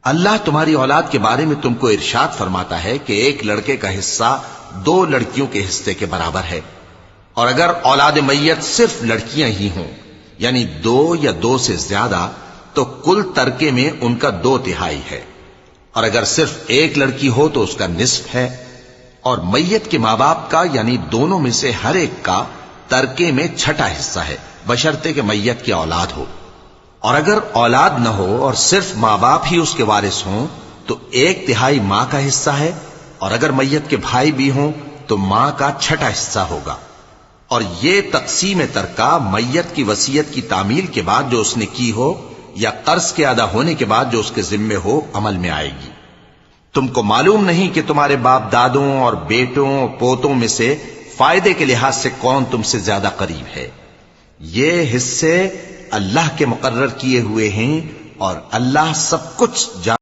اللہ تمہاری اولاد کے بارے میں تم کو ارشاد فرماتا ہے کہ ایک لڑکے کا حصہ 2 لڑکیوں کے حصے کے برابر ہے، اور اگر اولاد میت صرف لڑکیاں ہی ہوں یعنی 2 یا 2 سے زیادہ تو کل ترکے میں ان کا 2/3 ہے، اور اگر صرف ایک لڑکی ہو تو اس کا نصف ہے، اور میت کے ماں باپ کا یعنی دونوں میں سے ہر ایک کا ترکے میں 6واں حصہ ہے، بشرطے کہ میت کی اولاد ہو، اور اگر اولاد نہ ہو اور صرف ماں باپ ہی اس کے وارث ہوں تو 1/3 ماں کا حصہ ہے، اور اگر میت کے بھائی بھی ہوں تو ماں کا 6واں حصہ ہوگا۔ اور یہ تقسیم ترکہ میت کی وصیت کی تعمیل کے بعد جو اس نے کی ہو یا قرض کے ادا ہونے کے بعد جو اس کے ذمے ہو عمل میں آئے گی۔ تم کو معلوم نہیں کہ تمہارے باپ دادوں اور بیٹوں اور پوتوں میں سے فائدے کے لحاظ سے کون تم سے زیادہ قریب ہے؟ یہ حصے اللہ کے مقرر کیے ہوئے ہیں اور اللہ سب کچھ